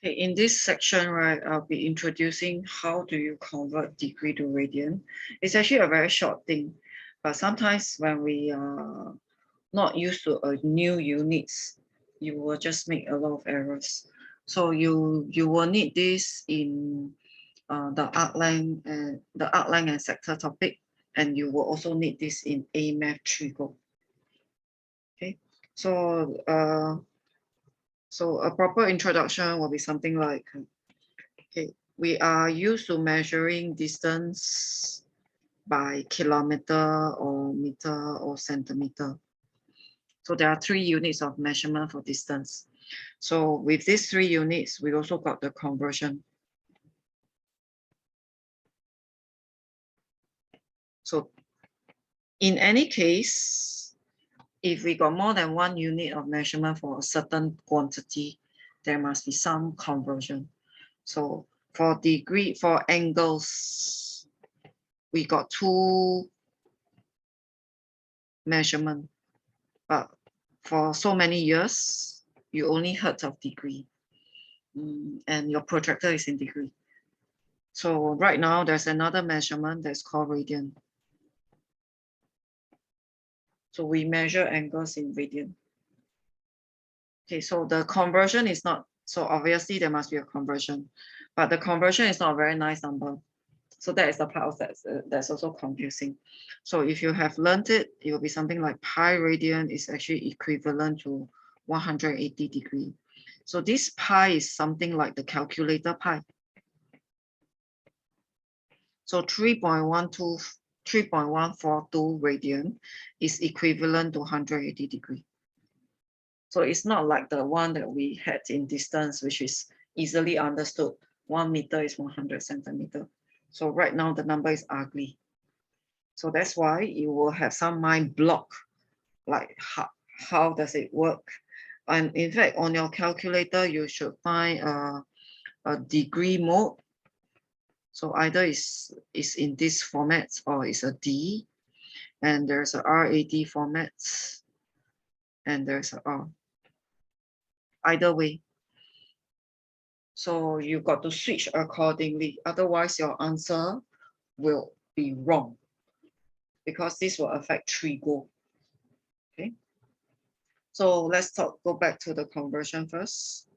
Okay, in this section, right, I'll be introducing how do you convert degree to radian. It's actually a very short thing, but sometimes when we are not used to a new units, you will just make a lot of errors. So you will need this in the arc length and sector topic, and you will also need this in A Math 3Go. Okay, so a proper introduction will be something like, okay, we are used to measuring distance by kilometer or meter or centimeter. So there are 3 units of measurement for distance. So with these 3 units, we also got the conversion. So in any case, if we got more than 1 unit of measurement for a certain quantity, there must be some conversion. So for degree, for angles, we got 2 measurement, but for so many years, you only heard of degree, and your protractor is in degree. So right now, there's another measurement that's called radian. So we measure angles in radian. Okay, so the conversion is not, so obviously there must be a conversion, but the conversion is not a very nice number. So that is the part that's also confusing. So if you have learned it, it will be something like pi radian is actually equivalent to 180 degree. So this pi is something like the calculator pi. So 3.142 radian is equivalent to 180 degree. So it's not like the one that we had in distance, which is easily understood. 1 meter is 100 centimeter. So right now the number is ugly. So that's why you will have some mind block, like how does it work? And in fact, on your calculator, you should find a degree mode. So either is in this format or it's a D, and there's a RAD format, and there's a R. Either way. So you got to switch accordingly. Otherwise, your answer will be wrong, because this will affect 3Go. Okay. So let's go back to the conversion first.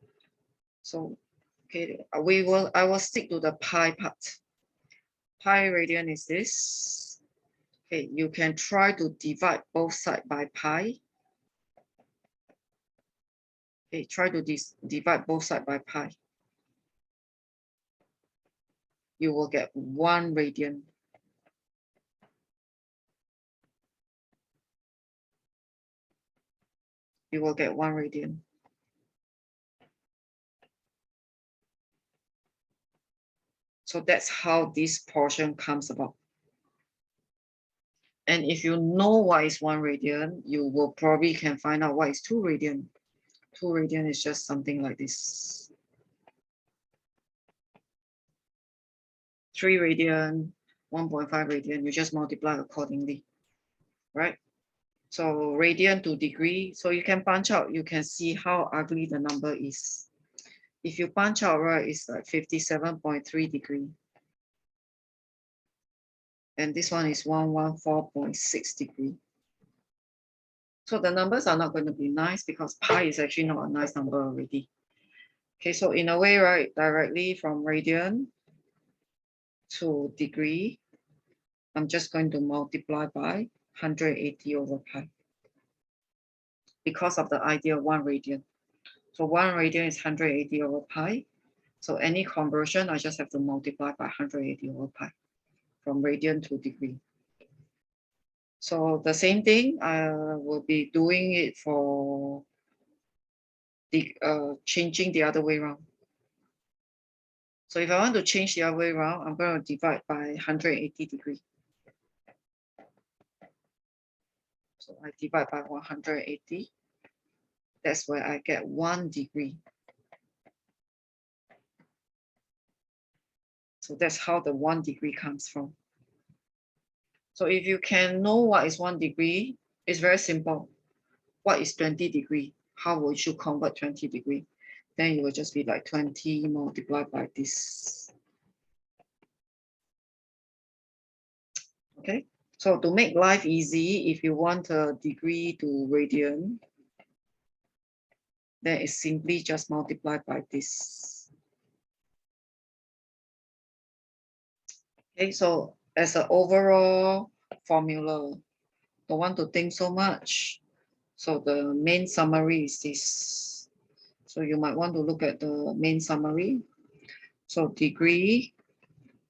So okay, I will stick to the pi part. Pi radian is this. Okay, you can try to divide both sides by pi. Okay, try to divide both sides by pi. You will get 1 radian. You will get 1 radian. So that's how this portion comes about. And if you know what is 1 radian, you will probably can find out what is 2 radian. 2 radian is just something like this. 3 radian, 1.5 radian, you just multiply accordingly, right? So radian to degree, so you can punch out, you can see how ugly the number is. If you punch out, right, it's like 57.3 degree. And this one is 114.6 degree. So the numbers are not going to be nice because pi is actually not a nice number already. Okay, so in a way, right, directly from radian to degree, I'm just going to multiply by 180 over pi because of the idea of 1 radian. So 1 radian is 180 over pi. So any conversion, I just have to multiply by 180 over pi from radian to degree. So the same thing, I will be doing it for the changing the other way around. So if I want to change the other way around, I'm going to divide by 180 degree. So I divide by 180. That's where I get 1 degree. So that's how the 1 degree comes from. So if you can know what is 1 degree, it's very simple. What is 20 degree? How would you convert 20 degree? then it will just be like 20 multiplied by this. Okay, so to make life easy, if you want a degree to radian, then it's simply just multiplied by this. Okay, so as an overall formula, don't want to think so much. So the main summary is this. So you might want to look at the main summary. So degree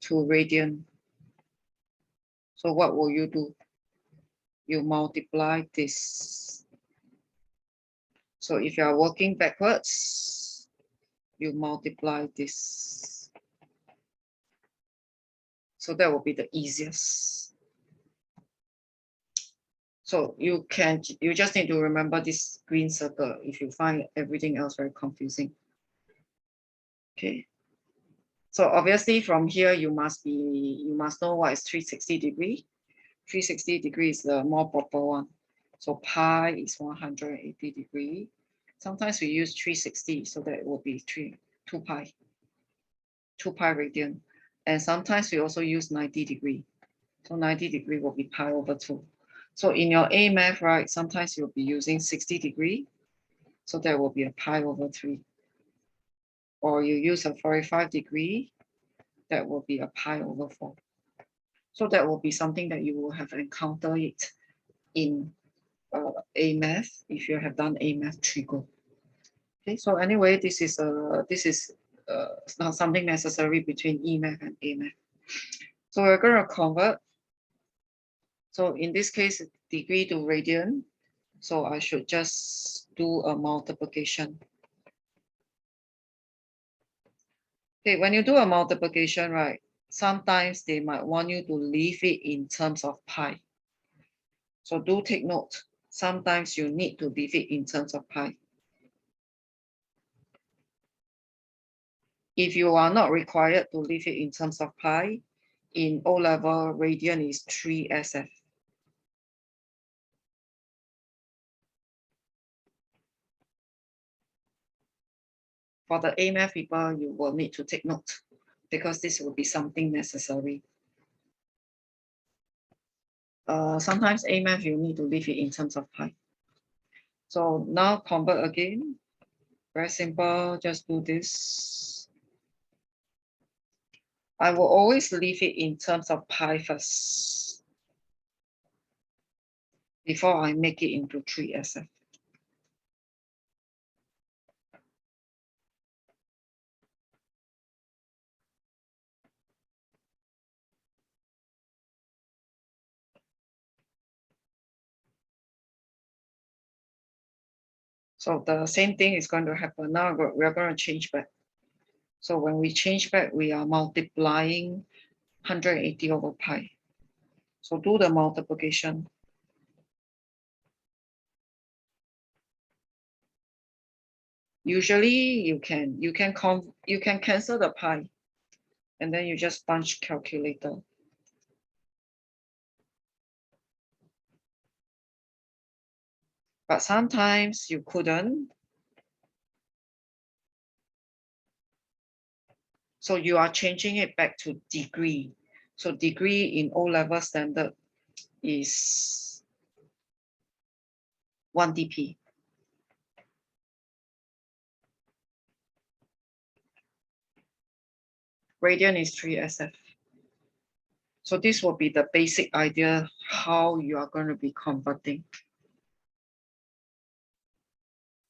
to radian. So what will you do? You multiply this. So if you are working backwards, you multiply this. So that will be the easiest. So you just need to remember this green circle if you find everything else very confusing. Okay. So obviously from here you must know what is 360 degree. 360 degrees is the more proper one. So pi is 180 degree. Sometimes we use 360, so that will be 2 pi radian. And sometimes we also use 90 degree. So 90 degree will be pi over 2. So in your A math, right, sometimes you'll be using 60 degree. So that will be a pi over 3. Or you use a 45 degree, that will be a pi over 4. So that will be something that you will have encountered it in A math if you have done A math trigo. Okay, so anyway, this is not something necessary between E math and A math. So we're going to convert. So in this case, degree to radian. So I should just do a multiplication. Okay, when you do a multiplication, right, sometimes they might want you to leave it in terms of pi. So do take note. Sometimes you need to leave it in terms of pi. If you are not required to leave it in terms of pi, in O-level, radian is 3 SF. For the A math people, you will need to take note because this will be something necessary. Sometimes A math, you need to leave it in terms of pi. So now convert again. Very simple, just do this. I will always leave it in terms of pi first before I make it into 3 SF. So the same thing is going to happen. Now we're going to change back. So when we change back, we are multiplying 180 over pi. So do the multiplication. Usually you can cancel the pi, and then you just punch calculator. But sometimes you couldn't. So you are changing it back to degree. So degree in O-level standard is 1 dp. Radian is 3 SF. So this will be the basic idea how you are going to be converting.